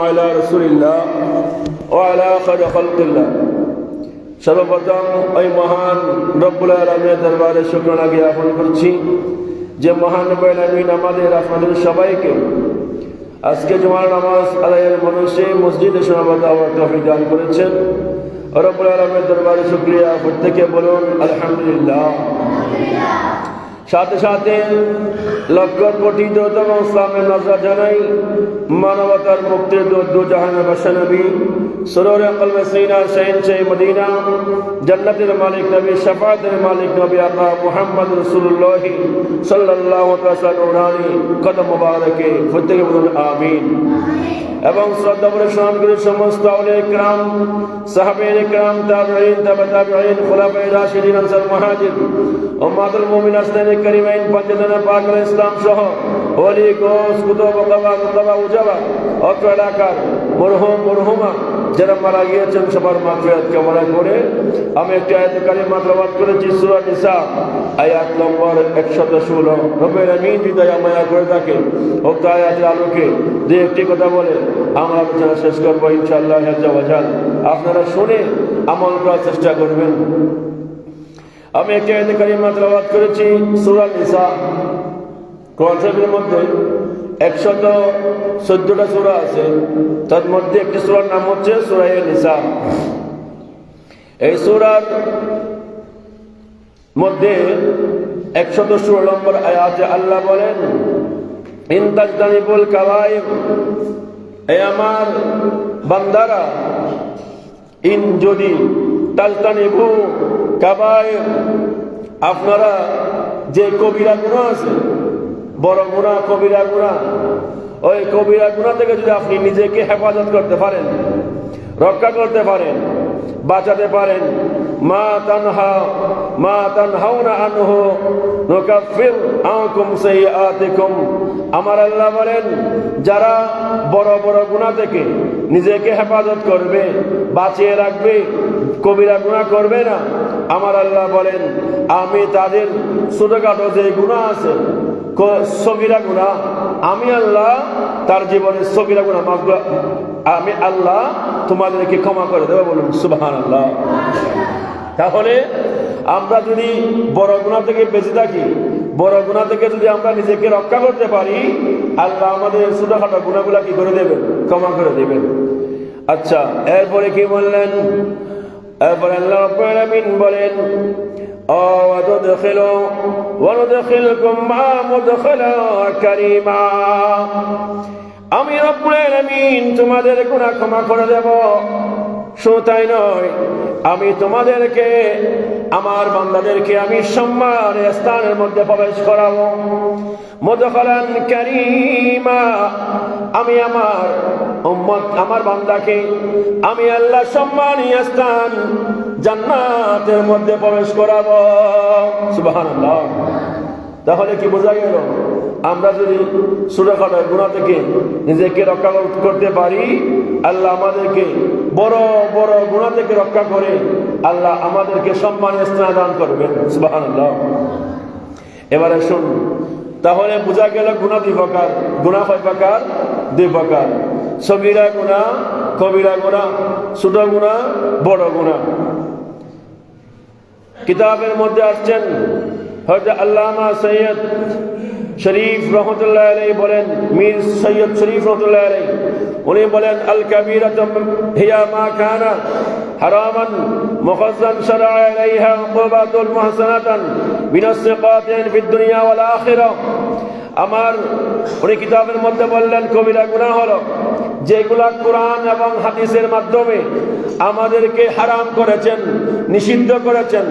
على رسول الله وعلى خير خلق الله সর্বপ্রথম ওই মহান রব্বুল আলামিনের দরবারে শুকরানা জ্ঞাপন করছি যে মহান রব্বুল আলামিন আমাদের আপনাদের সবাইকে আজকে জুমার নামাজ আদায়ের মনুষ্যে মসজিদে সমাবেত হওয়ার তৌফিক দান করেছেন। রব্বুল আলামিনের দরবারে শুকরিয়া, প্রত্যেকে বলুন আলহামদুলিল্লাহ। সাথে সাথে লক্ষ কোটি দরুদ এবং ইসলামের নজর জানাই মানবতার মুক্তির দূত দু জাহানের বাদশা নবী সুরুরে কলবে সিনা শাহীন মদিনা জান্নাতের মালিক নবী শাফাআতের মালিক নবী আল্লাহ মুহাম্মদ রাসূলুল্লাহ সাল্লাল্লাহু আলাইহি ওয়াসাল্লাম কদম মুবারকে প্রত্যেকে বলুন আমিন। এবং শ্রদ্ধা করে স্মরণ করে সমস্ত আউলিয়া ইকরাম, সাহাবায়ে ইকরাম, তাবেঈন, তাবেঈন, খুলাফায়ে রাশিদিন, আনসার মুহাজির, উম্মাতুল মুমিনিন, আসনানে কারিমাইন, পঞ্চদানা পাক ইসলাম সহ ওলি গোস কুতুব মুতাবা উজাবা অত্র এলাকার মরহুম মরহুমা যারা মারা গিয়েছেন সবার মাগফিরাত কামনা করে আমি একটি আয়াত কারিমা তেলাওয়াত করেছি সূরা নিসা আয়াত নম্বর 116। রব্বুল আমিন যদি মায়া করে থাকে উক্ত আয়াতের আলোকে যে একটি কথা বলে আমরা আলোচনা শেষ করবো ইনশাআল্লাহ আজ্জা ওয়া জাল। আপনারা শুনে আমল করার চেষ্টা করবেন। আমি একটি আয়াত কারিমা তেলাওয়াত করেছি সূরা নিসা। কোরআন শরীফের মধ্যে 114টা সূরা আছে, তার মধ্যে একটি সূরার নাম হচ্ছে সূরা নিসা। এই সূরার মধ্যে 116 নম্বর আয়াতে আল্লাহ বলেন ইন তাজতানিবুল কাবাইর, এ আমার বান্দারা, ইন যদি তাজতানিবু কাবাইর, আপনারা যে কবিরা গুনাহ আছে, বড় গুনাহ কবিরা গুনাহ, ওই কবিরা গুনাহ থেকে যদি আপনি নিজেকে হেফাজত করতে পারেন, রক্ষা করতে পারেন, বাঁচাতে পারেন, মা তানহাউনা আনহু নুকাফির আনকুম সাইয়্যাতিকুম, আমার আল্লাহ বলেন যারা বড় বড় গুনাহ থেকে নিজেকে হেফাজত করবে, বাঁচিয়ে রাখবে, কবিরা গুনাহ করবে না, আমার আল্লাহ বলেন আমি তাদের ছোটখাটো যে গুনাহ আছে, সগীরা গুনাহ, আমি আল্লাহ তার জীবনের সগীরা গুনাহ আমি আল্লাহ তোমাদেরকে ক্ষমা করে দেবো। বলুন সুবহানাল্লাহ। তাহলে আমরা যদি বড় গুনাহ থেকে বেঁচে থাকি, বড় গুনাহ থেকে যদি আমরা নিজেকে রক্ষা করতে পারি, আল্লাহ আমাদের ছোটখাটো গুনাহগুলা কি করে দেবেন? ক্ষমা করে দেবেন। আচ্ছা, এরপরে কি বললেন? এরপরে আল্লাহ রাব্বুল আলামিন বলেন وندخلكم مدخلا كريما, আমি রব্বুল আলামিন তোমাদের গুনাহ ক্ষমা করে দেব। শুধু তাই নয়, আমি তোমাদেরকে, আমার বান্দাদেরকে আমি সম্মানের স্থানের মধ্যে প্রবেশ করাবো। মুদখালান কারীমা, আমি আমার উম্মত, আমার বান্দাকে আমি আল্লাহ সম্মানীয় স্থান জান্নাতের মধ্যে প্রবেশ করাবো। সুবহানাল্লাহ। তাহলে কি বোঝা গেল? আমরা যদি ছোটখাটো গুনাহ থেকে নিজেকে রক্ষা করতে পারি, আল্লাহ আমাদেরকে বড় বড় গুনাহ থেকে রক্ষা করে আল্লাহ আমাদেরকে সম্মানের স্থান দান করবেন। সুবহানাল্লাহ। এবারে শুন, তাহলে বোঝা গেল গুনাহ দুই প্রকার। গুনাহ কয় প্রকার? দুই প্রকার। সগীরা গুনাহ, কবিরা গুনাহ, ছোট গুনাহ, বড় গুনাহ। কিতাবের মধ্যে আসছেন হযরত আল্লামা সৈয়দ শরীফ রহমাতুল্লাহ আলাইহি বলেন, মীর সৈয়দ শরীফ রহমাতুল্লাহ আলাইহি উনি বলেন আল কাবীরাতু হিয়া মা কানা হারামান মুখাজ্জান শারআ আলাইহা উকুবাতুল মুহসানাতান বিনাসিকাতিন ফিদ দুনিয়া ওয়াল আখিরাহ। আমার উনি কিতাবের মধ্যে বললেন কবিরা গুনাহ হলো যেগুলা কোরআন এবং হাদিসের মাধ্যমে আমাদেরকে হারাম করেছেন, নিষিদ্ধ করেছেন।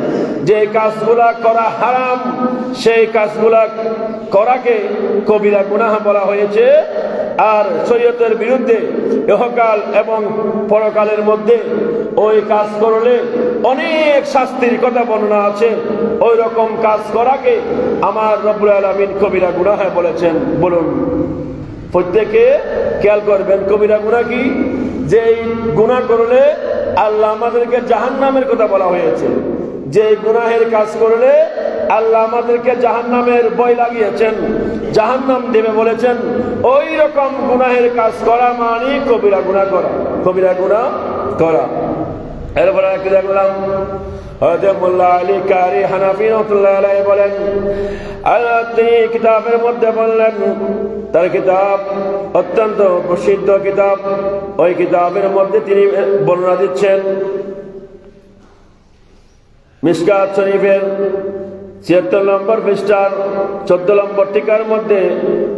যে কাজগুলা করা হারাম, সেই কাজগুলা করাকে কবিরা গুনাহ বলা হয়েছে। আর শরীয়তের বিরুদ্ধে ইহকাল এবং পরকালের মধ্যে ওই কাজ করলে অনেক শাস্তির কথা বর্ণনা আছে। ওই রকম কাজ করাকে আমার রব্বুল আলামিন কবিরা গুনাহ বলেছেন। বলুন, প্রত্যেকে খেয়াল করবেন কবিরা গুনাহ কি? যে গুনাহ করলে আল্লাহ আমাদেরকে জাহান্নামের কথা বলা হয়েছে। যে গুনাহের কাজ করলে আল্লাহ আমাদেরকে জাহান্নামের ভয় লাগিয়েছেন, জাহান্নাম দেবে বলেছেন, ওই রকম গুনাহের কাজ করা মানে কবিরা গুনাহ করা, কবিরা গুনাহ করা। এরপরে কি দেখলাম, হযরত মোল্লা আলী কারি হানাফি রাহমাতুল্লাহি আলাইহি বলেন, তিনি কিতাবের মধ্যে বললেন, তার কিতাব অত্যন্ত প্রসিদ্ধ কিতাব, ওই কিতাবের মধ্যে তিনি বর্ণনা দিচ্ছেন মিশকাত শরীফের ৭৬ নম্বর পৃষ্ঠার ১৪ নম্বর টিকার মধ্যে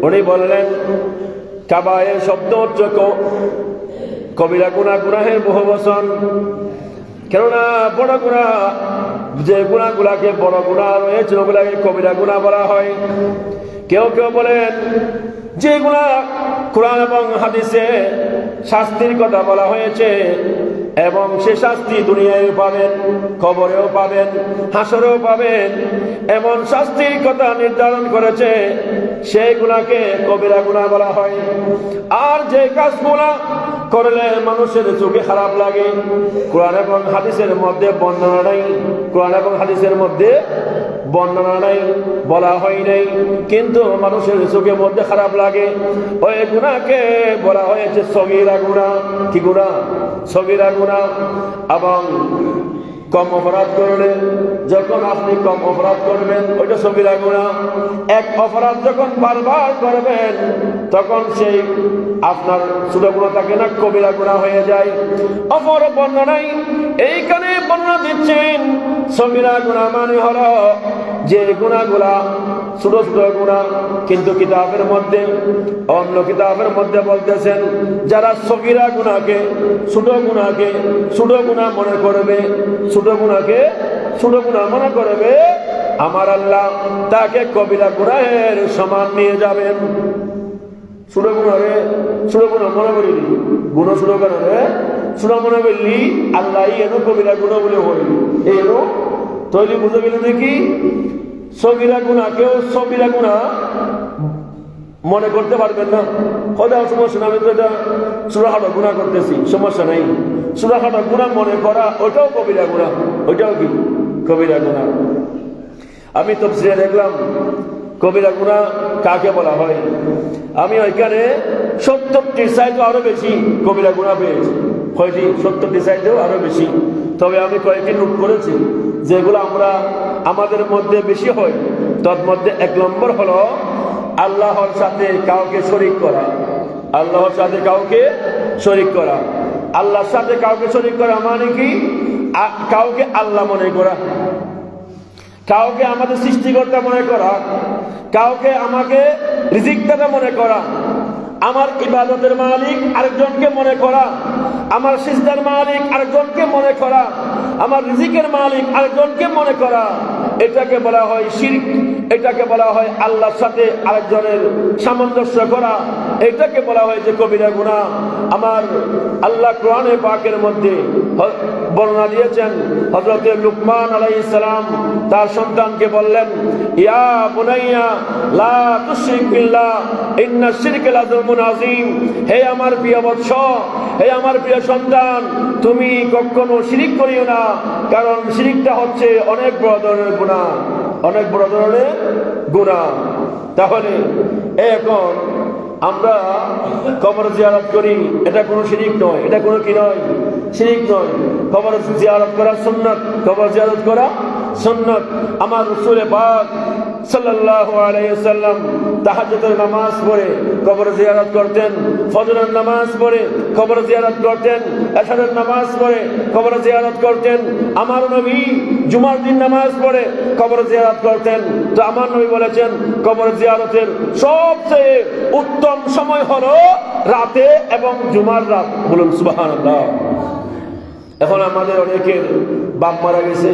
উনি বললেন, কাবায়ের শব্দ হচ্ছে কবিরা গুনাহ, গুনাহের বহু বচন। কেননা বড় গুনাহ, যে গুনাহগুলাকে বড় গুনাহ রয়েছে ওগুলাকে কবিরা গুনাহ বলা হয়। কেউ কেউ বলেন যে গুনাহ কুরআন এবং হাদিসে শাস্তির কথা বলা হয়েছে এবং সে শাস্তি দুনিয়ায়ও পাবেন, কবরেও পাবেন, হাসরেও পাবেন, এমন শাস্তির কথা নির্ধারণ করেছে, সেইগুলাকে কবিরা গুনাহ বলা হয়। আর যে কাজগুলা করলে মানুষের চোখে খারাপ লাগে, কোরআন এবং হাদিসের মধ্যে বর্ণনা নাই, কোরআন এবং হাদিসের মধ্যে বর্ণনা নাই, বলা হয় নাই, কিন্তু মানুষের চোখের মধ্যে খারাপ লাগে, ওই গুনাহকে বলা হয়েছে সগীরা গুনাহ। কি গুনাহ? সগীরা গুনাহ। এবং কম অপরাধ করলে, যখন আপনি কম অপরাধ করবেন ওইটা সগীরা গুনাহ। এক অপরাধ যখন বারবার করবেন তখন সেই আপনার ছোট গুনাহ থাকে না, কবিরা গুনাহ হয়ে যায়। অপর বর্ণনায় এইখানে বর্ণনা দিচ্ছেন সগীরা গুনাহ মানে হলো যে গুনাহগুলা ছোট ছোট গুনাহ, কিন্তু কিতাবের মধ্যে, অন্য কিতাবের মধ্যে বলতেছেন যারা সগীরা গুনাহকে ছোট গুনাহকে ছোট গুনাহ মনে করবে, ছোট গুনাহকে ছোট গুনাহ মনে করবে, আমার আল্লাহ তাকে কবিরা গুনাহের সমান নিয়ে যাবেন। ছোট গুনাহে ছোট গুনাহ মনে করিনি, গুণ ছোট কারণে ছোট মনে করলি আল্লাহ এন কবিরা গুনাহ বলে হইল, এন তৈরি বুঝে গেল দেখি। সগীরা গুনাহ কেউ সগীরা গুনাহ মনে করতে পারবেন না, কোথাও সমস্যা না, আমি তো এটা ছোটখাটো গুনাহ করতেছি, সমস্যা নাই। ছোটখাটো গুনাহ মনে করা ওটাও কবিরা গুনাহ, ওইটাও কি কবিরা গুনাহ। আমি তাফসীরে দেখলাম কবিরা গুনাহ কাকে বলা হয়। আমি ওইখানে ৭০টির চাইতেও আরো বেশি কবিরা গুনাহ পেয়েছি। কয়টি? ৭০টির চাইতেও আরো বেশি। তবে আমি কয়েকটি নোট করেছি যেগুলো আমরা আমাদের মধ্যে বেশি হয়। তার মধ্যে ১ নম্বর হলো আল্লাহর সাথে কাউকে শরীক করা। আল্লাহর সাথে কাউকে শরীক করা। আল্লাহর সাথে কাউকে শরীক করা মানে কি? কাউকে আল্লাহ মনে করা, কাউকে আমাদের সৃষ্টিকর্তা মনে করা, কাউকে আমাকে রিজিকদাতা মনে করা, আমার ইবাদতের মালিক আরেকজনকে মনে করা, আমার সিজদার মালিক আরেকজনকে মনে করা, আমার রিজিকের মালিক আরেকজনকে মনে করা, এটাকে বলা হয় শিরক। এটাকে বলা হয় আল্লাহর সাথে আরেকজনের সামঞ্জস্য করা, এটাকে বলা হয় যে কবিরা গুনাহ। আমার আল্লাহ কোরআনে পাকের মধ্যে বর্ণনা দিয়েছেন, হযরত লুকমান আলাইহিস সালাম তার সন্তানকে বললেন, ইয়া বুনাইয়া লা তুশরিক বিল্লাহ ইন্নাশ শিরকা লাযুলমুন আযীম। হে আমার প্রিয় বৎস, হে আমার প্রিয় সন্তান, তুমি কখনো শিরক করিও না, কারণ শিরকটা হচ্ছে অনেক বড় ধরনের গুনাহ, অনেক বড় ধরনের গুনাহ। তাহলে এখন আমরা কবর জিয়ারত করি, এটা কোনো শিরক নয়, এটা কোনো কি নয়? শিরক নয়। কবর জিয়ারত করা সুন্নাত, কবর জিয়ারত করা সুন্নাত। আমার রাসূল পাক সাল্লাল্লাহু আলাইহি ওয়াসাল্লাম তাহাজ্জুদের নামাজ পড়ে কবর জিয়ারত করতেন, ফজরের নামাজ পড়ে কবর জিয়ারত করতেন, এশারের নামাজ পড়ে কবর জিয়ারত করতেন। আমার নবী জুমার দিন নামাজ পড়ে কবর জিয়ারত করতেন। তো আমার নবী বলেছেন কবর জিয়ারতের সবচেয়ে উত্তম সময় হলো রাতে এবং জুমার রাত। বলুন সুবহানাল্লাহ। এখন আমাদের অনেকের বাপ মারা গেছে,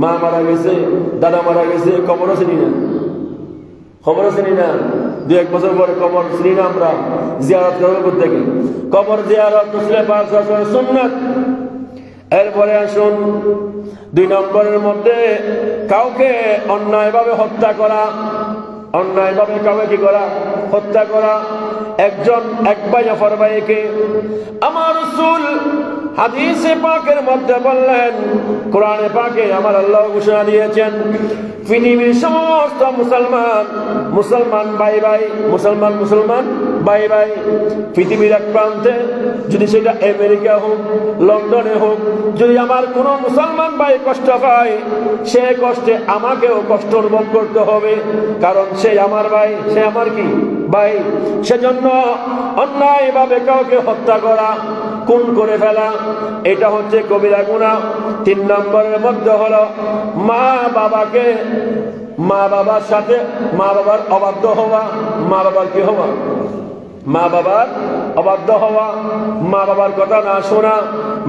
মা মারা গেছে, দাদা মারা গেছে, কবরও চিনি না, খবরও চিনি না। ২-১ বছর পরে কবর চিনি না, আমরা জিয়ারত করবো কোত্থেকে? কবর জিয়ারত রাসূল পাক সাল্লাল্লাহু আলাইহি ওয়াসাল্লাম সুন্নাত। এরপরে আসুন ২ নম্বরের মধ্যে কাউকে অন্যায়ভাবে হত্যা করা। অন্যায়ভাবে কাউকে কি করা? হত্যা করা। একজন এক ভাই অপর ভাইকে। আমার রাসূল হাদিসে পাকের মধ্যে বললেন, কোরআনে পাকে আমার আল্লাহ ঘোষণা দিয়েছেন, পৃথিবীর সমস্ত মুসলমান ভাই ভাই, মুসলমান ভাই ভাই, পৃথিবীর এক প্রান্তে, যদি সেটা আমেরিকা হোক, লন্ডনে হোক, যদি আমার কোনো মুসলমান ভাই কষ্ট পায়, সে কষ্টে আমাকেও কষ্ট অনুভব করতে হবে, কারণ সে আমার ভাই, সে আমার কি ভাই। সেজন্য অন্যায়ভাবে কাউকে হত্যা করা, খুন করে ফেলা, এটা হচ্ছে কবিরা গুনাহ। 3 নম্বরের মধ্যে হলো মা বাবার সাথে মা বাবার অবাধ্য হওয়া। মা বাবার কি হওয়া? মা বাবার অবাধ্য হওয়া, মা বাবার কথা না শোনা,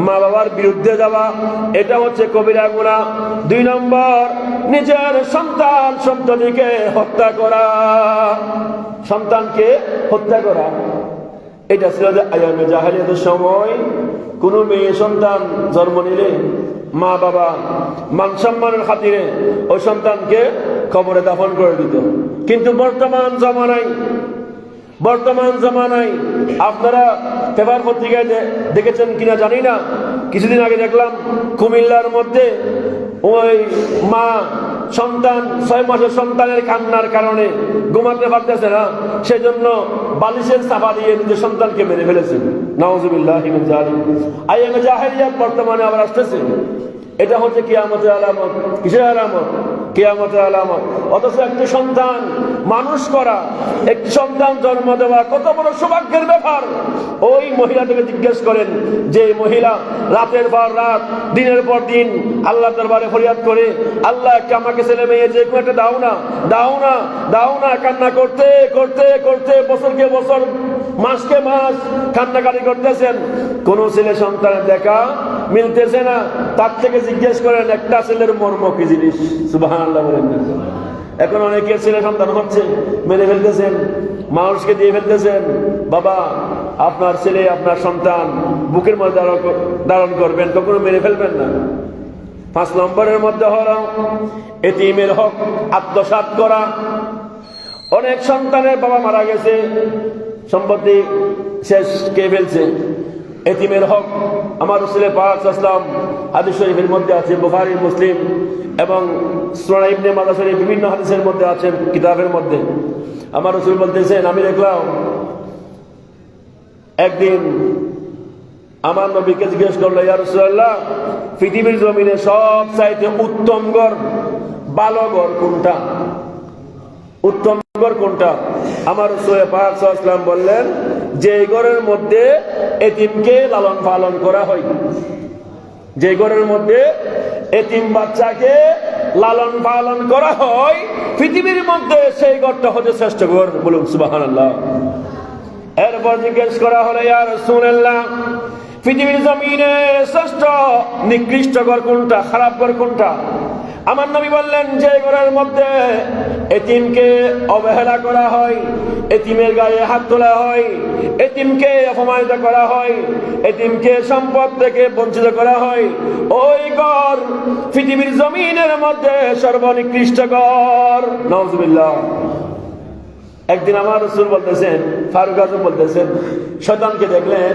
মা বাবার বিরুদ্ধে যাওয়া, এটা হচ্ছে কবিরা গুনাহ। 2 নম্বর, নিজের সন্তানকে হত্যা করা, সন্তানকে হত্যা করা। এটা ছিল যে আয়ামে জাহেলিয়াতের সময় কোনো মেয়ে সন্তান জন্ম নিলে মা বাবা মান সম্মানের খাতিরে ওই সন্তানকে কবরে দাফন করে দিত। কিন্তু বর্তমান জামানায় আপনারা পেপার পত্রিকায় দেখেছেন কিনা জানি না, কিছুদিন আগে দেখলাম কুমিল্লার মধ্যে ওই মা 6 মাসের সন্তানের কান্নার কারণে ঘুমাতে পারতেছে না, সেজন্য বালিশের চাপা দিয়ে নিজের সন্তানকে মেরে ফেলেছেন। নাউযুবিল্লাহি মিন যালিক। আইয়ামে জাহেলিয়াত বর্তমানে আবার আসতেছে। এটা হচ্ছে কিয়ামতের আলামত। কিসের আলামত? কিয়ামতের আলামত। অথচ একটি সন্তান মানুষ করা, একটি সন্তান জন্ম দেওয়া কত বড় সৌভাগ্যের ব্যাপার। ওই মহিলাটাকে জিজ্ঞেস করেন, যে মহিলা রাতের পর রাত, দিনের পর দিন আল্লাহ দরবারে ফরিয়াদ করে, আল্লাহ আমাকে ছেলে মেয়ে যে কোনো একটা দাও না, কান্না করতে করতে করতে বছরকে বছর, মাসকে মাস কান্নাকাটি করতেছেন, কোন ছেলে সন্তানের দেখা মিলতেছে না। তার থেকে জিজ্ঞেস করেন একটা ছেলের মর্ম কি জিনিস। সুবহানাল্লাহ বলেন। এখন অনেকে ছেলে সন্তান হচ্ছে, মেরে ফেলতেছেন, মানুষকে দিয়ে ফেলতেছেন। বাবা, আপনার ছেলে আপনার সন্তান বুকের মধ্যে ধারণ করবেন, কখনো মেরে ফেলবেন না। 5 নম্বরের মধ্যে হলো এতিমের হক আত্মসাৎ করা। অনেক সন্তানের বাবা মারা গেছে, সম্পত্তি শেষ কে ফেলছে, এতিমের হক। আমার রাসূল পাক সাল্লাল্লাহু আলাইহি ওয়াসাল্লাম হাদিস শরীফের মধ্যে আছে, বুখারী, মুসলিম এবং সুনান ইবনে মাজাহ শরীফ বিভিন্ন হাদিসের মধ্যে আছে, কিতাবের মধ্যে। আমার রাসূল বলতেছেন, আমি দেখলাম একদিন আমার নবীকে জিজ্ঞেস করলো, ইয়া রাসূলুল্লাহ, পৃথিবীর জমিনে সবচাইতে উত্তম ঘর, ভালো ঘর কোনটা? উত্তম ঘর কোনটা? আমার রাসূল পাক সাল্লাল্লাহু আলাইহি ওয়াসাল্লাম বললেন, যে ঘরের মধ্যে এতিমকে লালন পালন করা হয়, যে ঘরের মধ্যে এতিম বাচ্চাকে লালন পালন করা হয় পৃথিবীর মধ্যে, সেই ঘরটা হচ্ছে শ্রেষ্ঠ ঘর। বলুন সুবহানাল্লাহ। এরপর জিজ্ঞেস করা হলো, ইয়া রাসূলুল্লাহ, পৃথিবীর জমিনে শ্রেষ্ঠ নিকৃষ্ট ঘর কোনটা, খারাপ ঘর কোনটা? আমার নবী বললেন, যে ঘরের মধ্যে এতিমকে অবহেলা করা হয়, এতিমের গায়ে হাত তোলা হয়, এতিমকে অপমানিত করা হয়, এতিমকে সম্পদ থেকে বঞ্চিত করা হয়, ওই ঘর পৃথিবীর জমিনের মধ্যে সর্বনিকৃষ্ট ঘর। নাউযুবিল্লাহ। একদিন আমার রাসূল বলতেছেন, ফারুক আযম বলতেছেন, শয়তানকে দেখলেন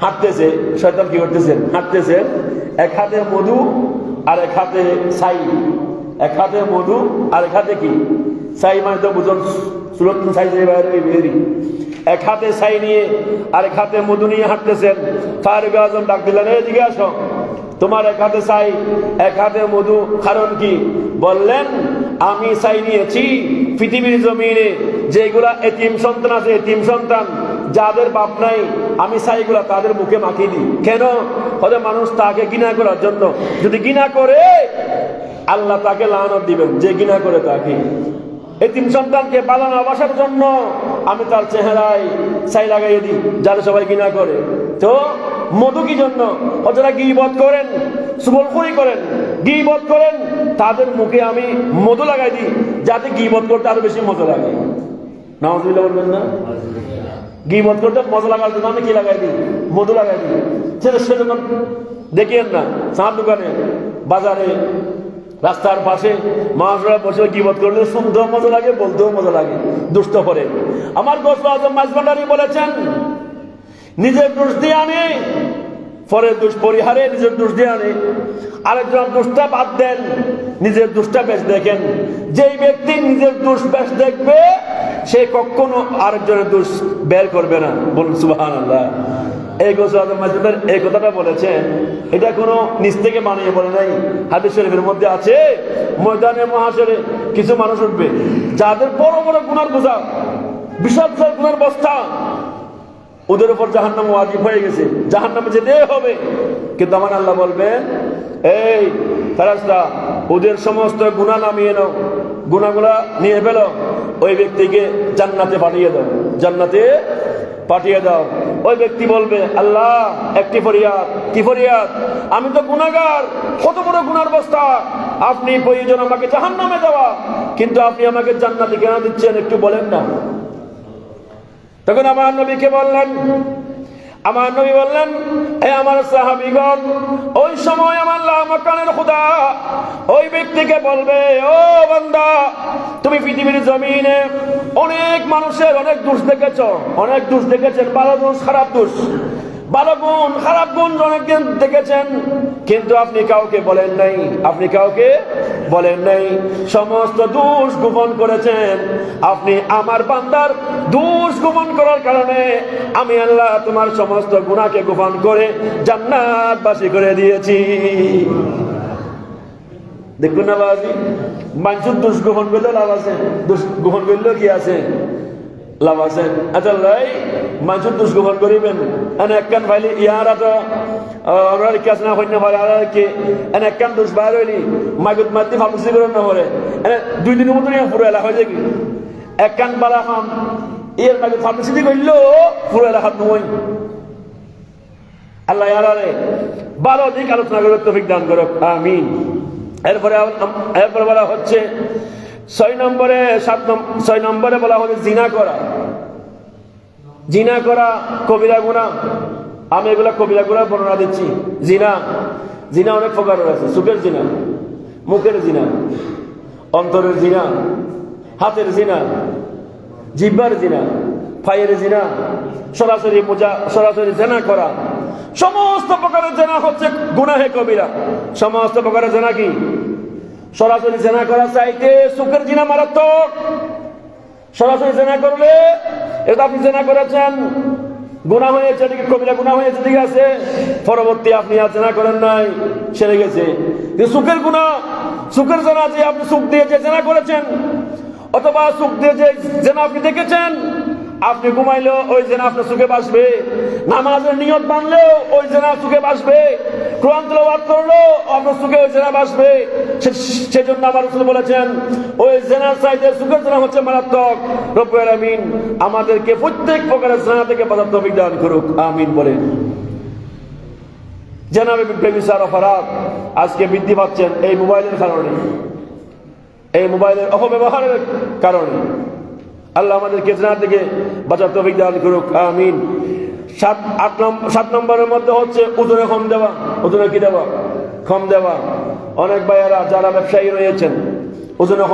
হাঁটতেছে। শয়তান কি করতেছেন? হাঁটতেছেন, এক হাতে মধু আর এক হাতে ছাই। এক হাতে মধু আর এক হাতে কি ছাই, মানে তো বুঝুন সুরত ছাই বেরি। এক হাতে ছাই নিয়ে আর এক হাতে মধু নিয়ে হাঁটতেছেন। ফারুক আযম ডাক দিলেন, এদিকে আসো, তোমার এক হাতে ছাই এক হাতে মধু, কারণ কি? বললেন, আমি ছাই নিয়েছি পৃথিবীর জমিনে যেগুলা এতিম সন্তান আছে, এতিম সন্তান যাদের বাপ নাই, আমি ছাইগুলা তাদের মুখে মাখিয়ে দিই। কেন? হয়তো মানুষ তাকে ঘৃণা করার জন্য। যদি ঘৃণা করে, আল্লাহ তাকে লানত দিবেন, যে ঘৃণা করে তাকে। এতিম সন্তানকে পালন আবাসার জন্য আমি তার চেহারায় ছাই লাগাইয়ে দিই, যারা সবাই ঘৃণা করে। তো মধু কি জন্য? যারা গীবত করেন, চুগলখড়ি করেন, গীবত করেন, তাদের মুখে আমি মধু লাগাই দিই, যাতে গীবত করতে আরো বেশি মজা লাগে। নাউযুবিল্লাহ বলবেন না? গীবত করতে মজা লাগার জন্য আমি কি লাগাই দিই? মধু লাগাই দিই। সেজন্য দেখিয়েন না চাঁদ দোকানে, বাজারে রাস্তার পাশে মানুষরা বসে গীবত করলে শুনতেও মজা লাগে, বলতেও মজা লাগে, দুষ্ট করে। আমার গোসল আজম মাঝভান্ডারী বলেছেন, নিজের দোষ দিয়ে আনে, পরের দোষ পরিহারে নিজের দোষ দিয়ে আনে। আরেকজন দোষটা বাদ দেন, নিজের দোষটা বেশ দেখেন। যেই ব্যক্তি নিজের দোষ বেশ দেখবে, সে কখনো আরেকজনের দোষ বের করবে না। বলুন সুবহানাল্লাহ। এই গোসল আজম মাঝভান্ডারী এই কথাটা বলেছেন, এটা কোনো নিজ থেকে বানিয়ে বলে নাই, হাদিস শরীফের মধ্যে আছে। ময়দানে মহাশরে কিছু মানুষ উঠবে যাদের বড় বড় গুনার বোঝা, বিশাল বিশাল গুনার বস্তা, ওদের উপর জাহান্নাম ওয়াজিব হয়ে গেছে, জাহান্নামে যেতে হবে। কিন্তু আমার আল্লাহ বলবেন, এই ফেরেশতা, ওদের সমস্ত গুনাহ নামিয়ে নাও, গুনাহগুলা নিয়ে ফেলো, ওই ব্যক্তিকে জান্নাতে পাঠিয়ে দাও, জান্নাতে পাঠিয়ে দাও। ওই ব্যক্তি বলবে, আল্লাহ একটি ফরিয়াদ। কি ফরিয়াদ? আমি তো গুনাহগার, কত বড় গুনার বস্তা, আপনি প্রয়োজন আমাকে জাহান্নামে দেওয়া, কিন্তু আপনি আমাকে জান্নাতে কেন দিচ্ছেন, একটু বলেন না। তখন আমার নবীকে বললেন, আমার নবী বললেন, হে আমার সাহাবীগণ, ওই সময় আমার লামাকানের খোদা ওই ব্যক্তিকে বলবে, ও বান্দা, তুমি পৃথিবীর জমিনে অনেক মানুষের অনেক দোষ দেখেছো, অনেক দোষ দেখেছেন, ভালো দোষ খারাপ দোষ, ভালো গুণ খারাপ গুণ অনেক দেখেছেন, কিন্তু আপনি কাউকে বলেন নাই, আপনি কাউকে বলেন নাই, সমস্ত দোষ গোপন করেছেন। আপনি আমার বান্দার দোষ গোপন করার কারণে আমি আল্লাহ তোমার সমস্ত গুনাহকে গোপন করে জান্নাতবাসী করে দিয়েছি। দেখুন না বাবাজি, মানুষের দোষ গোপন করলে লাভ আছে, দোষ গোপন করলেও কি আছে, লাভ আছে। আচ্ছা লাই মানুষের দোষ গোপন করিবেন, এনে একখান ভাইলি ইয়ারা তো আমরা কাজ না হইতে পারে, আর কি এনে একখান দোষ বাইর হইলি মাগুত মাতি ফার্মেসি করে না পরে এনে 2 দিনের মতো পুরো এলাকা হয়ে যায় কি একখান বালা খাম এর মাগুত ফার্মেসি দিয়ে করলেও পুরো এলাকা নয়। আল্লাহ ইয়ারে ভালো দিক আলোচনা করে তৌফিক দান করুক, আমিন। এরপরে বলা হচ্ছে 6 নম্বরে বলা হচ্ছে জিনা করা। জিনা করা কবিরা গুনাহ। আমি এগুলা কবিরা গুনাহ বর্ণনা দিচ্ছি। জিনা জিনা অনেক প্রকার আছে, চোখের জিনা, মুখের জিনা, অন্তরের জিনা, হাতের জিনা, জিহ্বার জিনা, পায়ের জিনা, সরাসরি জেনা করা। সমস্ত প্রকারের জেনা হচ্ছে গুনাহে কবিরা। সমস্ত প্রকারের জেনা কি? সরাসরি জেনা করা চাইতে চোখের জিনা মারাত্মক। সরাসরি জেনা করলে এটা আপনি জেনা করেছেন, গুনাহ হয়েছে, ঠিক কবিরা গুনাহ হয়েছে, ঠিক আছে, পরবর্তী আপনি আর জেনা করেন নাই, সেরে গেছে। কিন্তু চোখের গুনাহ, চোখের জেনা, যে আপনি চোখ দিয়ে যে জেনা করেছেন, অথবা চোখ দিয়ে যে জেনা আপনি দেখেছেন, আপনি ঘুমাইলেও ওই জেনা আপনার চোখে বাসবে, নামাজের নিয়ত বানলেও ওই জেনা চোখে বাসবে, কোরআন তেলাওয়াত করলেও আপনার চোখে ওই জেনা বাসবে। সেজন্য আমার রাসূল বলেছেন, ওই জেনার চাইতে চোখের জেনা হচ্ছে মারাত্মক। রব্বুল আলামিন আমাদেরকে প্রত্যেক প্রকারের জেনা থেকে বাঁচার তৌফিক দান করুক, আমিন বলেন। জেনাবে ব্যভিচার অপরাধ আজকে বৃদ্ধি পাচ্ছেন এই মোবাইলের কারণে, এই মোবাইলের অপব্যবহারের কারণে। আল্লাহ আমাদেরকে জেনা থেকে বাঁচার তৌফিক দান করুক, আমিন। 7 নম্বরের মধ্যে হচ্ছে ওজনে কম দেওয়া। ওজনে কি দেওয়া? কম দেওয়া। অনেক ভাইয়েরা যারা ব্যবসায়ী রয়েছেন, ওজনে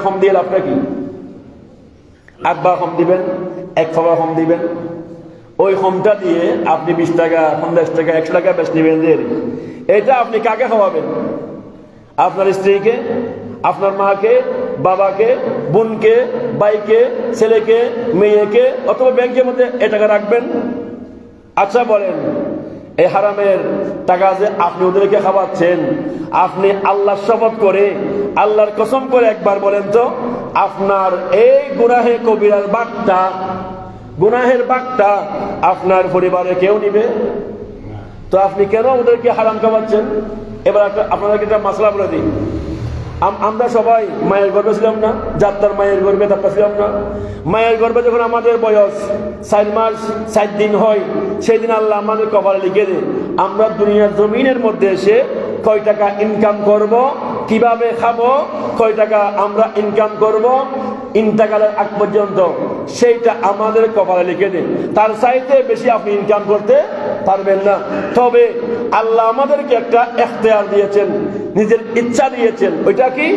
কম দিয়ে লাভটা কি? 8 ভাগ কম দিবেন, 1 ভাগ কম দিবেন, ওই কমটা দিয়ে আপনি 20 টাকা, 50 টাকা, 100 টাকা বেশ নিবেন। এটা আপনি কাকে খাওয়াবেন? আপনার স্ত্রীকে, আপনার মাকে, বাবাকে, বোনকে, ভাইকে, ছেলেকে, মেয়েকে, অথবা ব্যাংকের মধ্যে এই টাকা রাখবেন। আচ্ছা বলেন, এই হারামের টাকা যে আপনি ওদেরকে খাওয়াচ্ছেন, আপনি আল্লাহর শপথ করে, আল্লাহর কসম করে একবার বলেন তো, আপনার এই গুনাহে কবিরার বাগটা, গুনাহের বাগটা আপনার পরিবারে কেউ নিবে? তো আপনি কেন ওদেরকে হারাম খাওয়াচ্ছেন? এবার আপনাদেরকে একটা মাসলা বলে দিই। আমরা সবাই মায়ের গর্ভে ছিলাম না? যাত্রার মায়ের গর্ভে যাত্রা ছিলাম না? মায়ের গর্ভে যখন আমাদের বয়স 4 মাস 4 দিন হয়, সেই দিন আল্লাহ আমাদের কপালে লিখে দেয় আমরা দুনিয়ার জমিনের মধ্যে এসে কয় টাকা ইনকাম করব, কিভাবে খাবো, কয় টাকা আমরা ইনকাম করব, ইন্তেকালের আগ পর্যন্ত সেইটা আমাদের কপালে লিখে দেন। তার চাইতে বেশি আপনি ইনকাম করতে পারবেন না। তবে আল্লাহ আমাদেরকে একটা এখতিয়ার দিয়েছেন, নিজের ইচ্ছা দিয়েছেন। ওইটা কি?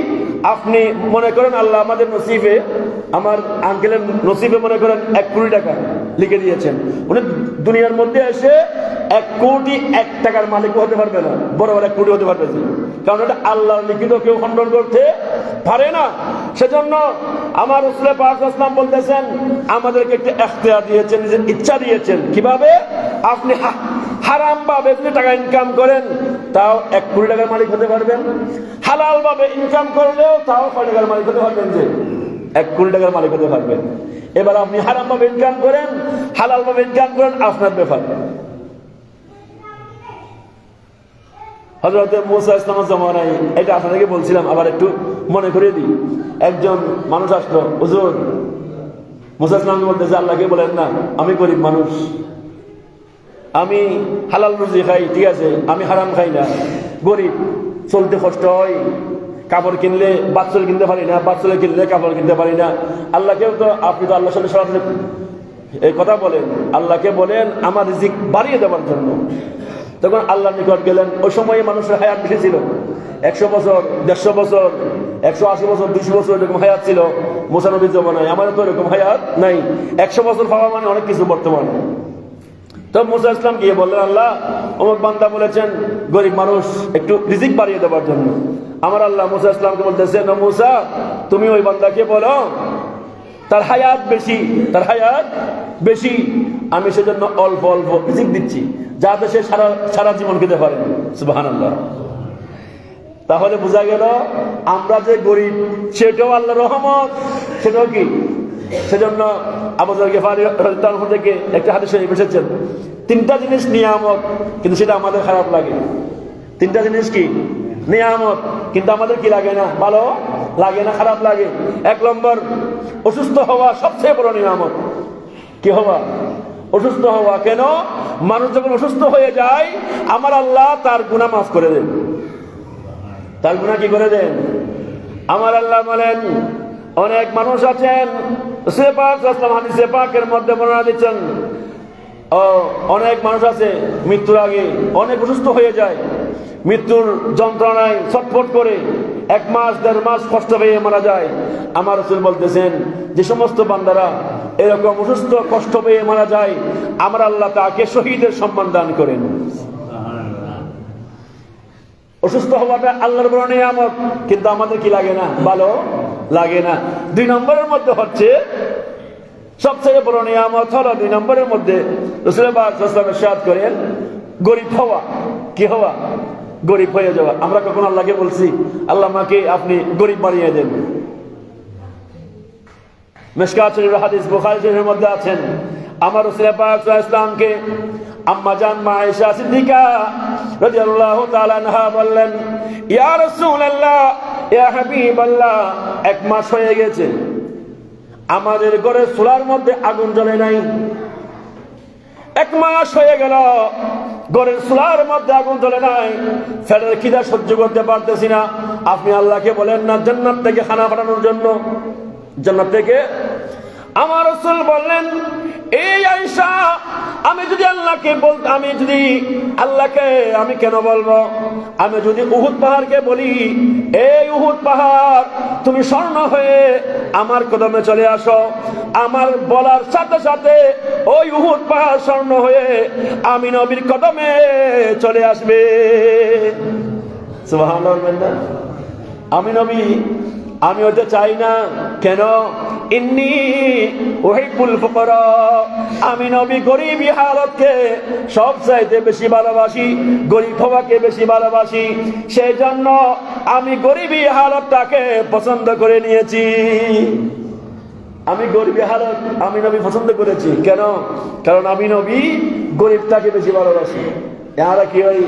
আপনি মনে করেন আল্লাহ আমাদের নসিবে, আমার আঙ্কেলের নসিবে মনে করেন 1 কোটি টাকা লিখে দিয়েছেন। উনি দুনিয়ার মধ্যে এসে 1 কোটি 1 টাকার মালিক হতে পারবে না, বড় 1 কোটি হতে পারবে না, কারণ এটা আল্লাহর লিখিত, কেউ খণ্ডন করতে পারে না। সেজন্য আমার রাসূল পাক সাল্লাল্লাহু আলাইহি ওয়াসাল্লাম বলতেছেন আমাদেরকে একটা এখতিয়ার দিয়েছেন, নিজের ইচ্ছা দিয়েছেন। কিভাবে? আপনি হারাম ভাবে যদি টাকা ইনকাম করেন তাও 1 কোটি টাকার মালিক হতে পারবেন, হালাল ভাবে ইনকাম করলেও তাও কয় টাকার মালিক হতে পারবেন, যে 1 কোটি টাকার মালিক হতে পারবেন। এবার আপনি হারাম ভাবে ইনকাম করেন, হালাল ভাবে ইনকাম করেন, আপনার ব্যাপার। হযরত মুসা ইসলামের জামানায়, এটা আপনাদেরকে বলছিলাম, আবার একটু মনে করিয়ে দিই। একজন মানুষ আসলো, হুজুর, মুসা ইসলাম বলতেছে আল্লাহকে বলেন না আমি গরিব মানুষ, আমি হালাল রুজি খাই, ঠিক আছে, আমি হারাম খাই না, গরিব, চলতে কষ্ট হয়, কাপড় কিনলে বাচ্চা কিনতে পারি না, বাচ্চা কিনলে কাপড় কিনতে পারি না। আল্লাহকেও তো, আপনি তো আল্লাহর সাথে সরাসরি এই কথা বলেন, আল্লাহকে বলেন আমার রিজিক বাড়িয়ে দেওয়ার জন্য। তখন আল্লাহর নিকট গেলেন। ওই সময় মানুষের হায়াত বেশি ছিল, 100 বছর, 150 বছর, 180 বছর, 200 বছর এরকম হায়াত ছিল মুসা নবীর জমানায়। আমাদের তো এরকম হায়াত নাই। 100 বছর পাওয়া মানে অনেক কিছু বর্তমানে। তো মুসা ইসলাম গিয়ে বললেন, আল্লাহ, অমুক বান্দা বলেছেন গরিব মানুষ, একটু রিজিক বাড়িয়ে দেওয়ার জন্য। আমার আল্লাহ মুসা ইসলামকে বলতেছে, না মুসা, তুমি ওই বান্দাকে বলো তার হায়াত বেশি, তার হায়াত বেশি, আমি সেজন্য অল্প অল্প রিজিক দিচ্ছি, যাতে সে সারা জীবন খেতে পারে। সুবহানাল্লাহ। তাহলে বোঝা গেল আমরা যে গরিব সেটাও আল্লাহর রহমত, সেটাও কি? সেজন্য আবু যর গিফারী রাদিয়াল্লাহু আনহু থেকে একটা হাদিস শরীফ এসেছেন, 3টা জিনিস নিয়ামত, কিন্তু সেটা আমাদের খারাপ লাগে। 3টা জিনিস কি? নিয়ামত, কিন্তু আমাদের কি লাগে না? ভালো লাগে না, খারাপ লাগে। 1 নম্বর, অসুস্থ হওয়া সবচেয়ে বড় নিয়ামত। কি হওয়া? অসুস্থ হওয়া। কেন? মানুষ যখন অসুস্থ হয়ে যায় আমার আল্লাহ তার গুনাহ মাফ করে দেন। তার গুনাহ কি করে দেন? আমার আল্লাহ বলেন, অনেক মানুষ আছেন, রাসূল পাক সাল্লাল্লাহু আলাইহি ওয়াসাল্লাম হাদিসে পাকের মধ্যে বর্ণনা দিচ্ছেন, অনেক মানুষ আছে মৃত্যুর আগে অনেক অসুস্থ হয়ে যায়, মৃত্যুর যন্ত্রণায় ছটফট করে 1 মাস 1.5 মাস কষ্ট পেয়ে মারা যায়। আমার রাসূল বলতেছেন, যে সমস্ত বান্দারা এরকম অসুস্থ কষ্ট পেয়ে মারা যায় আমার আল্লাহ তাকে শহীদের সম্মান দান করেন। অসুস্থ হওয়াটা আল্লাহর বড় নিয়ামত, কিন্তু আমাদের কি লাগে না? ভালো লাগে না। 2 নম্বরের মধ্যে হচ্ছে সবচেয়ে বড় নিয়ামত হলো, 2 নম্বরের মধ্যে রাসূল পাক সাল্লাল্লাহু আলাইহি ওয়াসাল্লাম ইরশাদ করেন, গরিব হওয়া। কি হওয়া? গরিব হয়ে যাওয়া। আমরা কখন আল্লাহকে বলছি আল্লাহ আমাকে আপনি গরিব বানিয়ে দেন? মিশকাত শরীফের হাদিস, বুখারী শরীফের মধ্যে আছেন, আমার রাসূল পাক সাল্লাল্লাহু আলাইহি ওয়াসাল্লামকে আম্মা জান মা আয়েশা সিদ্দিকা রাদিয়াল্লাহু তাআলা আনহা বললেন, ইয়া রাসূলুল্লাহ, ইয়া হাবিবাল্লাহ, 1 মাস হয়ে গেছে আমাদের ঘরে চুলার মধ্যে আগুন জ্বলে নাই। 1 মাস হয়ে গেল ঘরের চুলার মধ্যে আগুন জ্বলে নাই, ফেরের খিদা সহ্য করতে পারতেছি না। আপনি আল্লাহকে বলেন না জান্নাত থেকে খানা পাঠানোর জন্য, জান্নাত থেকে। আমার রাসূল বললেন, এই আয়েশা, আমি যদি আল্লাহকে আমি কেন বলবো? আমি যদি উহুদ পাহাড়কে বলি, এই উহুদ পাহাড় তুমি স্বর্ণ হয়ে আমার কদমে চলে আসো, আমার বলার সাথে সাথে ওই উহুদ পাহাড় স্বর্ণ হয়ে আমি নবীর কদমে চলে আসবে। সুবহানাল্লাহ। আমি নবী আমি হতে চাই না। কেন? ইন্নী উহিব্বুল ফুকারা, আমি নবী গরিবী হালতকে সবচাইতে বেশি ভালোবাসি, গরিব হওয়াকে বেশি ভালোবাসি। সেই জন্য আমি গরিবী হালতটাকে পছন্দ করে নিয়েছি। আমি গরিবী হালত আমি নবী পছন্দ করেছি। কেন? কারণ আমি নবী গরিবটাকে বেশি ভালোবাসি। এরা কি ওই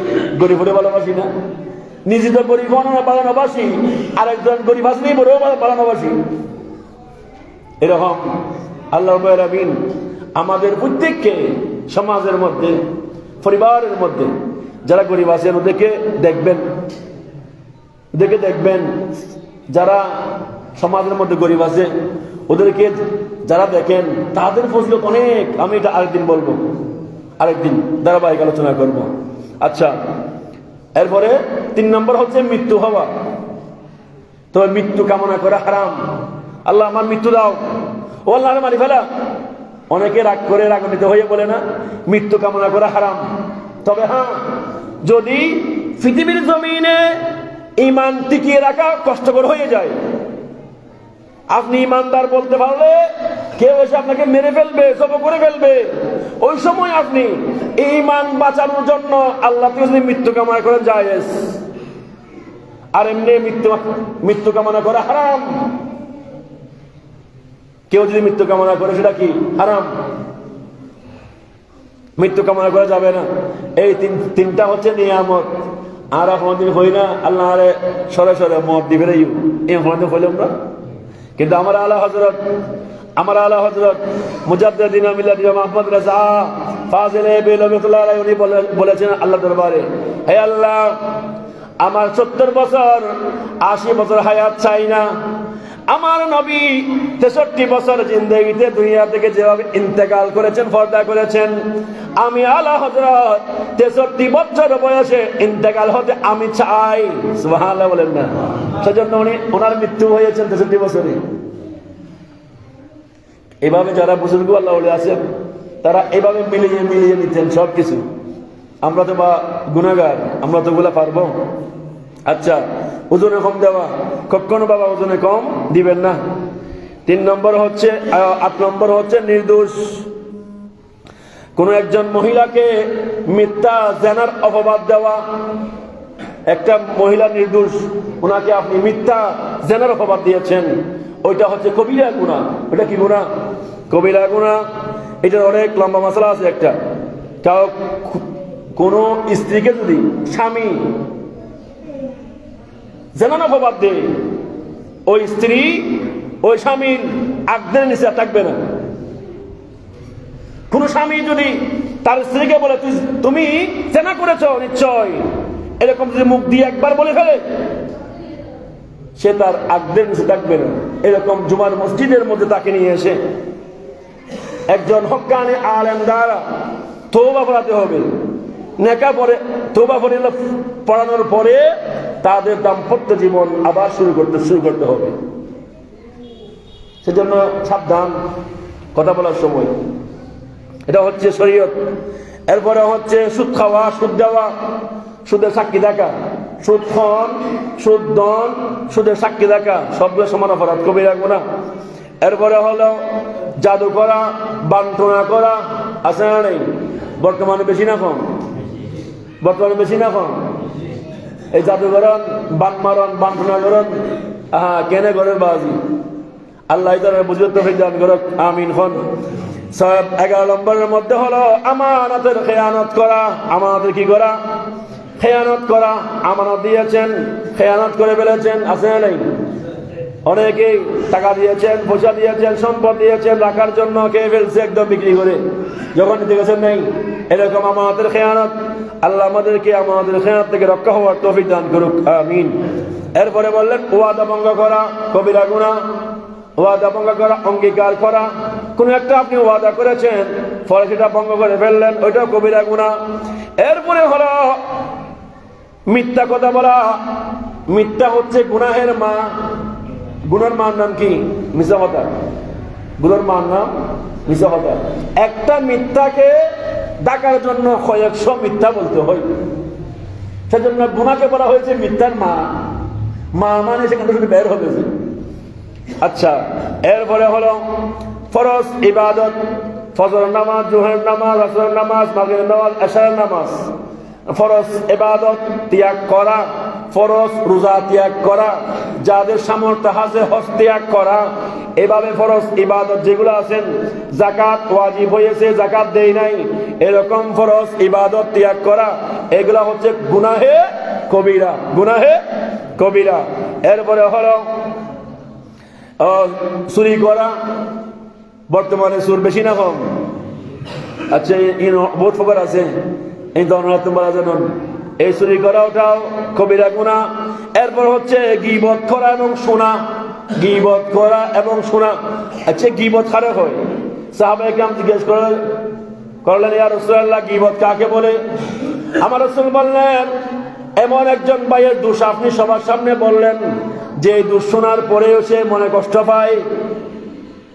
গরিব হতে ভালোবাসি না? নিজে তো গরিব বানানোবাসী, আরেকজন গরিব আসলেই বড় বানানোবাসী। এরকম আল্লাহ রাব্বুল আলামিন আমাদের প্রত্যেককে সমাজের মধ্যে, পরিবারের মধ্যে যারা গরিব আছে ওদেরকে দেখবেন, যারা সমাজের মধ্যে গরিব আছে ওদেরকে যারা দেখেন তাদের ফজিলত অনেক। আমি এটা আরেকদিন বলবো, আরেকদিন ধারাবাহিক আলোচনা করব। আচ্ছা, এরপরে 3 নম্বর হচ্ছে মৃত্যু হওয়া। তবে মৃত্যু কামনা করা হারাম। আল্লাহ আমার মৃত্যু দাও, ও আল্লাহ মারি ফেলা। অনেকে রাগ করে রাগান্বিত হয়ে বলে না, মৃত্যু কামনা করা হারাম। তবে হ্যাঁ, যদি পৃথিবীর জমিনে ঈমান টিকিয়ে রাখা কষ্টকর হয়ে যায়, আপনি ঈমানদার বলতে পারলে কেউ এসে আপনাকে মেরে ফেলবে, জব করে ফেলবে, ওই সময় আপনি ঈমান বাঁচানোর জন্য আল্লাহ যদি মৃত্যু কামনা করেন জায়েজ। আর এমনি মৃত্যু কামনা করা হারাম। কেউ যদি মৃত্যু কামনা করে সেটা কি হারাম, মৃত্যু কামনা করা যাবে না। এই তিনটা হচ্ছে নিয়ামত। আর কোনদিন হই না আল্লাহ আরে সরে সরে মত দিবে এই কোনদিন হইলাম না। কিন্তু আমার আলা হযরত মুজাদ্দিদিন মিল্লাত মুহাম্মদ রাজা ফাজিলে বিলবতুল্লাহ আলাইহি উনি বলেছেন আল্লাহ দরবারে, হে আল্লাহ, আমার 70 বছর 80 বছর হায়াত চাই না। আমার নবী 63 বছর জিন্দেগিতে দুনিয়া থেকে যেভাবে ইন্তেকাল করেছেন, পর্দা করেছেন, আমি আলা হযরত 63 বছর বয়সে ইন্তেকাল হতে আমি চাই। সুবহানাল্লাহ বলেন না। সেজন্য ওনার মৃত্যু হয়েছেন 63 বছরে। এভাবে যারা বুজুর্গ আল্লাহ ওলি আছেন তারা এভাবে মিলিয়ে মিলিয়ে নিতেন সবকিছু। আমরা তো বা গুনাহগার, আমরা তো ওগুলা পারবো? আচ্ছা, ওজনে কম দেওয়া, কখনো বাবা ওজনে কম দিবেন না। 3 নম্বর হচ্ছে 8 নম্বর হচ্ছে নির্দোষ। কোন একজন মহিলাকে মিথ্যা জেনার অপবাদ দেওয়া। একটা মহিলা নির্দোষ, ওনাকে আপনি মিথ্যা জেনার অপবাদ দিয়েছেন, ওইটা হচ্ছে কবিরা গুনাহ। ওইটা কি গুনাহ? কবিরা গুনাহ। এটার অনেক লম্বা মাসলা আছে। একটা কোন স্ত্রীকে যদি স্বামী জেনার অপবাদ দেয়, ওই স্ত্রী ওই স্বামীর আগ্দের নিচে থাকবে না। কোন স্বামী যদি তার স্ত্রীকে বলে তুমি জেনা করেছ নিশ্চয়, এরকম যদি মুখ দিয়ে একবার বলে ফেলে, সে তার আগ্দের নিচে থাকবে না। এরকম জুমার মসজিদের মধ্যে তাকে নিয়ে এসে একজন হক্কানি আলেম দ্বারা তওবা পড়াতে হবে। নেকা পরে তওবা পড়ানোর পরে তাদের দাম্পত্য জীবন আবার শুরু করতে হবে। সেজন্য সাবধান কথা বলার সময়। এটা হচ্ছে শরীয়ত। এরপরে হচ্ছে সুদ খাওয়া, সুদ দেওয়া, সুদের সাক্ষী থাকা, সুদ খন, সুদ দন, সুদের সাক্ষী থাকা, সবগুলো সমান অপরাধ, কবিরা গুনাহ। এরপরে হলো জাদু করা, বান্টনা করা, আছে না নেই? বর্তমানে বেশি না কম? বর্তমানে বেশি না কম? এই জাদুকরণ, বানমারণ, বান্টনা করণ, কেনে ঘরের বাজি। আল্লাহ তাআলা বুঝতে তৌফিক দান করুক, আমিন। 11 নম্বরের মধ্যে হলো আমানতের খেয়ানত করা। আমানতের কি করা? খেয়ানত করা। আমানত দিয়েছেন, খেয়ানত করে ফেলেছেন, আছে না নেই? অনেকেই টাকা দিয়েছেন, পয়সা দিয়েছেন, সম্পদ দিয়েছেন রাখার জন্য, খেয়ে ফেলছে একদম বিক্রি করে, যখন নিতে গেছেন নেই। এরকম আমানতের খেয়ানত। আল্লাহ আমাদেরকে আমাদের খেয়ানত থেকে রক্ষা হওয়ার তৌফিক দান করুক, আমিন। এরপরে বললেন ওয়াদা ভঙ্গ করা, কবিরা গুনাহ। ওয়াদা ভঙ্গ করা, অঙ্গীকার করা। কোন একটা আপনি ওয়াদা করেছেন, ফলে সেটা ভঙ্গ করে ফেললেন, ওইটাও কবিরা গুনাহ। এরপরে হলো মিথ্যা কথা বলা। মিথ্যা হচ্ছে গুনাহের মা। গুনার মার নাম কি? মিথ্যা কথা। গুনার মার নাম মিথ্যা কথা। একটা মিথ্যাকে ডাকার জন্য কয়েকশো মিথ্যা বলতে হয়। সেজন্য গুনাহকে বলা হয়েছে মিথ্যার মা। মা মানে সেখান থেকে বের হবে। আচ্ছা, এরপরে হলো ফরজ ইবাদত, ফজর নামাজ, জোহরের নামাজ, আসরের নামাজ, মাগরিবের নামাজ, এশারের নামাজ। ফরজ ইবাদত ত্যাগ করা, ফরজ রোজা ত্যাগ করা, যাদের সামর্থ্য আছে হজ ত্যাগ করা। এভাবে ফরজ ইবাদত যেগুলো আছেন, যাকাত ওয়াজিব হয়েছে, যাকাত দেই নাই, এরকম ফরজ ইবাদত ত্যাগ করা, এগুলা হচ্ছে গুনাহে কবিরা। গুনাহে কবিরা। এরপরে হলো চুরি করা। বর্তমানে চুর বেশি না কম? আচ্ছা, বহুত খবর আছে এই ধরনের, তোমরা জানুন। এই চুরি করা ওটাও কবিরা গুনাহ। এরপর হচ্ছে গীবত করা এবং শোনা। গীবত করা এবং শোনা। আচ্ছা, গীবত কারে হয়? সাহাবায়ে কেরাম জিজ্ঞেস করলেন, ইয়া রাসূলুল্লাহ, গীবত কাকে বলে? আমার রাসূল বললেন, এমন একজন ভাইয়ের দোষ আপনি সবার সামনে বললেন যে দোষ শোনার পরেও সে মনে কষ্ট পায়,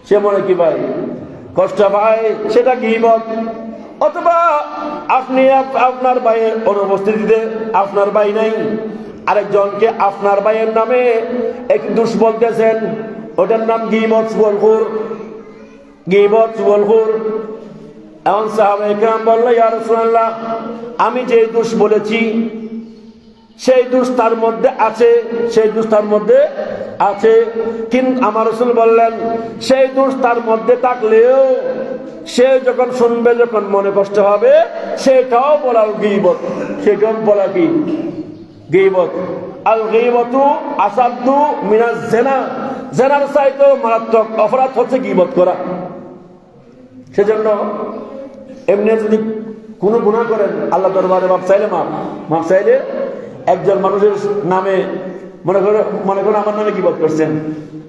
সে মনে কি পায়? কষ্ট পায়, সেটা গীবত। অথবা আপনি আপনার ভাইয়ের অনুপস্থিতিতে, আপনার ভাই নাই, আরেকজনকে আপনার ভাইয়ের নামে এক দোষ বলতেছেন, ওটার নাম গীবত, চুগলখোর। গীবত, চুগলখোর। এমন সাহাবায়ে কেরাম বলল, ইয়া রাসূলুল্লাহ, আমি যে দোষ বলেছি সেই দোষ তার মধ্যে আছে, সেই দোষ তার মধ্যে আছে। কিন্তু আমার রাসূল বললেন, সেই দোষ তার মধ্যে থাকলেও সে যখন শুনবে, যখন মনে কষ্ট হবে, সেটাও বলা গীবত। সেটাও বলা কি? গীবত। আল গীবতু আসাদ্দু মিনাজ জিনা। জিনার চাইতেও মারাত্মক অপরাধ হচ্ছে গীবত করা। সেজন্য এমনি যদি কোনো গুনাহ করেন, আল্লাহ দরবারে মাফ চাইলে একজন মানুষের নামে মনে করুন আমার নামে গীবত করছেন,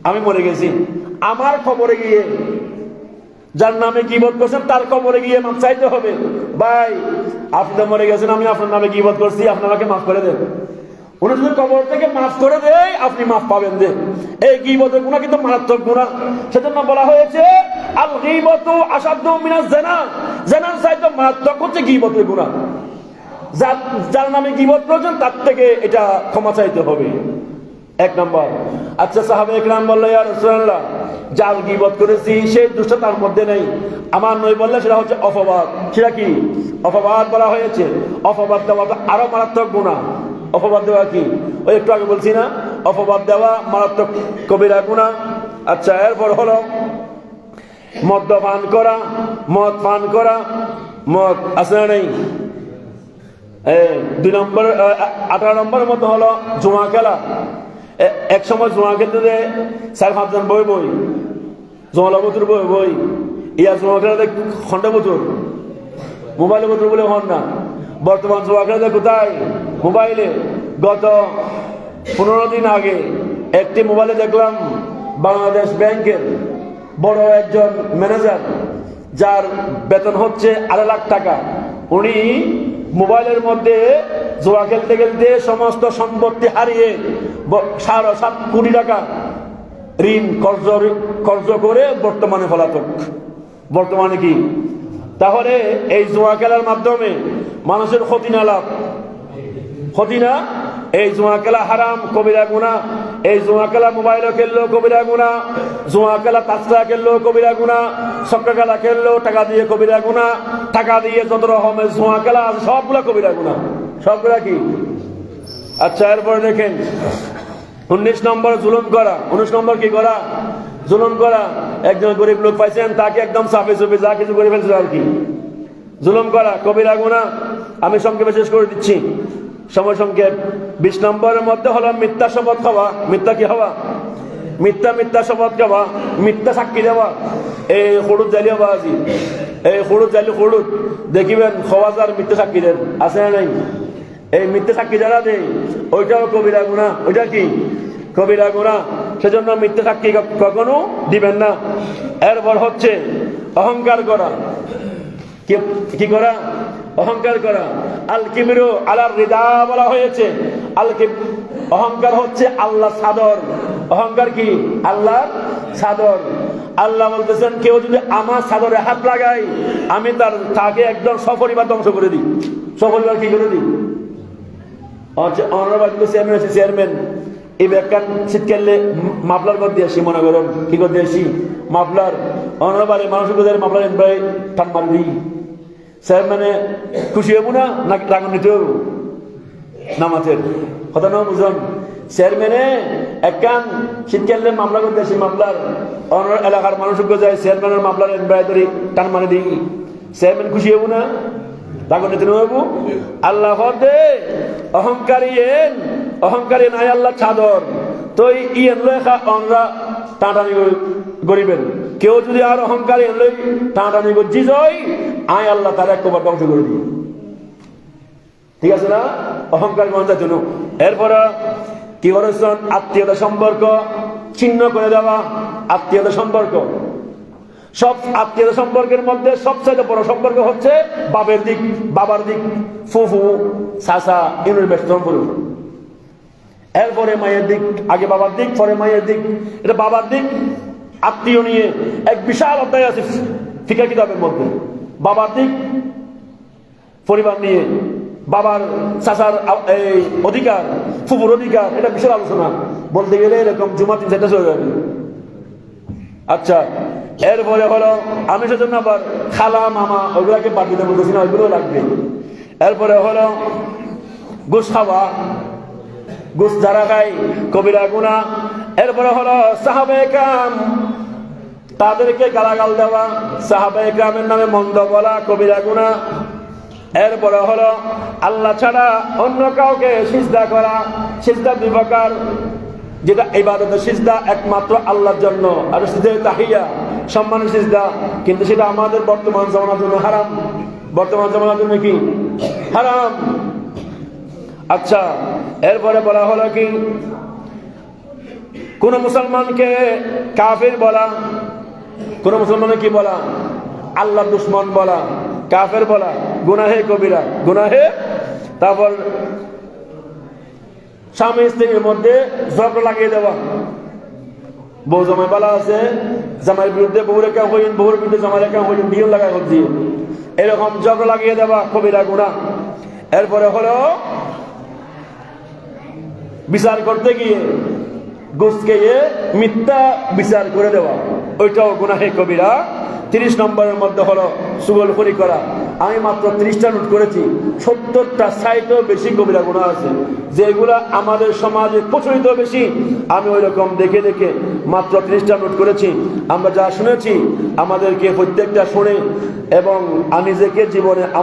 আমি মরে গেছি, আমার খবরে গিয়ে যার নামে গীবত করছেন তার কবরে গিয়ে মাফ চাইতে হবে, ভাই আপনি তো মরে গেছেন, আমি আপনার নামে গীবত করছি, আপনি আমাকে মাফ করে দেন। উনি যদি কবর থেকে মাফ করে দেয়, আপনি মাফ পাবেন। যে এই গীবতের গুনাহ কিন্তু মারাত্মক গুনাহ। সেজন্য বলা হয়েছে আল গীবতু আসাদ্দু মিনাজ জিনা। জিনার চাইতে মারাত্মক হচ্ছে গীবতের গুনাহ। যার নামে গীবত করেছেন তার থেকে এটা ক্ষমা চাইতে হবে, এক নম্বর। আচ্ছা, সাহাবায়ে কেরাম বলল, ইয়া রাসূলুল্লাহ, যার গীবত করেছি সেই দোষটা তার মধ্যে নেই। আমার নবী বললে সেটা হচ্ছে অপবাদ। সেটা কি? অপবাদ বলা হয়েছে। অপবাদ দেওয়া তো আরো মারাত্মক গুনাহ। অপবাদ দেওয়া কি? ওই একটু আগে বলছি না, অপবাদ দেওয়া মারাত্মক কবিরা গুনাহ। আচ্ছা, এরপর হলো মদ্যপান করা, মদ পান করা। মদ আছে না নেই? 2 নম্বর 18 নম্বরের মধ্যে হলো জুয়া খেলা। এক সময় জুয়া খেলতে 4-5 জন বই জমালা বতুর বই ইয়া জুয়া খেলাতে খন্ডা বতুর, মোবাইলে বতুর বলে হন না। বর্তমান জুয়া খেলাতে কোথায়? মোবাইলে। গত 15 দিন আগে একটি মোবাইলে দেখলাম বাংলাদেশ ব্যাংকের বড় একজন ম্যানেজার, যার বেতন হচ্ছে 2.5 লাখ টাকা, উনি মোবাইলের মধ্যে জুয়া খেলতে খেলতে সমস্ত সম্পত্তি হারিয়ে 7.5 কোটি টাকা ঋণ কর্জ করে বর্তমানে পলাতক। বর্তমানে কি? তাহলে এই জুয়া খেলার মাধ্যমে মানুষের ক্ষতি না লাভ? ক্ষতি না? এই জুয়া খেলা হারাম, কবিরা গুনাহ। এই জুয়া খেলা মোবাইলও খেললেও কবিরা গুনাহ, জুয়া খেলা তাসরা খেললেও কবিরা গুনাহ, ছক্কা খেলা খেললেও টাকা দিয়ে কবিরা গুনাহ, টাকা দিয়ে যত রকমের জুয়া খেলা আছে সবগুলা কবিরা গুনাহ। সবগুলা কি? আচ্ছা, এরপরে দেখেন 19 নম্বর জুলুম করা। 19 নম্বর কি করা? জুলুম করা। একজন গরিব লোক পাইছেন, তাকে একদম চাপে চুপে যা কিছু করে ফেলছে আর কি, জুলুম করা কবিরা গুনাহ। আমি সংক্ষেপে শেষ করে দিচ্ছি, সময় সংক্ষেপ। 20 নম্বরের মধ্যে হলো মিথ্যা শপথ খাওয়া। মিথ্যা কি হওয়া? মিথ্যা শপথ খাওয়া, মিথ্যা সাক্ষী দেওয়া। এই হলুদ জ্বালিয়ে বাজি, এই হলুদ জ্বালিয়ে হলুদ দেখিবেন খোয়াজার মিথ্যা সাক্ষী দেন, আছে না নাই? এই মিথ্যা সাক্ষী যারা দেয় ওইটাও কবিরা গুনাহ। ওইটা কি? কবিরা গুনাহ। সেজন্য মিথ্যা সাক্ষী কখনো দিবেন না। এরপর হচ্ছে অহংকার করা। কি করা? অহংকার করা। আল কিবরু আলার রিদা বলা হয়েছে। অহংকার হচ্ছে আল্লাহ সাদর। অহংকার কি? আল্লাহ সাদর। আল্লাহ বলতেছেন, কেউ যদি আমার সাদরে হাত লাগায় আমি তাকে একদম সপরিবার ধ্বংস করে দিই। সপরিবার কি করে দিই? চেয়ারম্যান এই ব্যাখ্যান শীতকালে মাফলার করে দিয়ে আসি, মনে করুন কি করে দিয়ে আসি মাফলার অনারবারে মানুষের কোথায় মাফলার এনবাই টান মারি দিই। চেয়ারম্যানে খুশি হবো না নাকি রাগ নিতে হবো? নামাজের কথা না বুঝুন। চেয়ারম্যানে একখান শীতকালে মামলা করতে আসি, মামলার অন্য এলাকার মানুষের কোথায় চেয়ারম্যানের মামলার এনবাই ধরে টান মারি দিই, চেয়ারম্যান খুশি হবো না? রাগ নিতে হবো? আল্লাহ দে অহংকারী নাই আল্লাহ চাদর তো ইয়েন লেখা আমরা টাটানি করিবেন। কেউ যদি আর অহংকারী লই টাটানি করছি যাই আয় আল্লাহ তার একবার ধ্বংস করে দিই। ঠিক আছে না? অহংকার মন যাচ্ছে। এরপরে কি করেছেন? আত্মীয়তা সম্পর্ক ছিন্ন করে দেওয়া আত্মীয়তা সম্পর্ক। সব আত্মীয়তা সম্পর্কের মধ্যে সবচেয়ে বড় সম্পর্ক হচ্ছে বাবার দিক, ফুফু, চাচা, ইনুর ব্যস্তম পুরুষ। এরপরে মায়ের দিক, আগে বাবার দিক, পরে মায়ের দিক। এটা বাবার দিক আত্মীয় নিয়ে এক বিশাল অধ্যায় আছে ফিকা কিতাবের মধ্যে। বাবার দিক পরিবার নিয়ে, বাবার চাচার এই অধিকার, ফুফুর অধিকার, এটা বিশাল আলোচনা। বলতে গেলে এরকম জুমা 3-4টা চলে যাবে। আচ্ছা, এরপরে হলো আমি সেজন্য আবার খালা, মামা ওইগুলাকে বাদ দিতে বলতেছি না, ওইগুলো লাগবে। এরপরে হলো গোস খাওয়া, গোস যারা খায় কবিরা গুনাহ। এরপরে হলো সাহাবায়ে কেরাম, তাদেরকে গালাগাল দেওয়া, সাহাবায়ে কেরামের নামে মন্দ বলা, কবিরা গুনাহ। এরপরে হলো আল্লাহ ছাড়া অন্য কাউকে সিজদা করা। সিজদা 2 প্রকার, যেটা ইবাদতের সিজদা একমাত্র আল্লাহর জন্য, আর সিজদা তাহিয়া সম্মানের সিজদা, কিন্তু সেটা আমাদের বর্তমান জামানার জন্য হারাম। বর্তমান জামানার জন্য কি হারাম? আচ্ছা, এরপরে বলা হলো কি কোন মুসলমানকে কাফির বলা, কোন মুসলমানকে কি বলা? আল্লাহর দুশমন বলা, কাফের বলা, গুনাহে কবিরা, গুনাহে। তারপর স্বামী স্ত্রীর মধ্যে ঝগড়া লাগিয়ে দেওয়া। বউ জামাই বলা আছে, জামাইয়ের বিরুদ্ধে বউ রেখা হইন, বউর বিরুদ্ধে জামাই রেখা হইন, নিয়ম লাগাই হচ্ছে, এরকম ঝগড়া লাগিয়ে দেওয়া, কবিরা গুনাহ। এরপরে হলো বিচার করতে গিয়ে ঘুষকে মিথ্যা বিচার করে দেওয়া, ওইটাও গুনাহে কবিরা। 30 নম্বরের মধ্যে হলো সুগলখড়ি করা। আমি মাত্র 30টা নোট করেছি, 70টা 60ও বেশি কবিরা গুনাহ আছে, যেগুলা আমাদের সমাজে প্রচলিত বেশি। আমি ওই রকম দেখে দেখে মাত্র 30টা নোট করেছি। আমরা যা শুনেছি আমাদেরকে প্রত্যেকটা শুনে এবং আমি নিজেকে জীবনে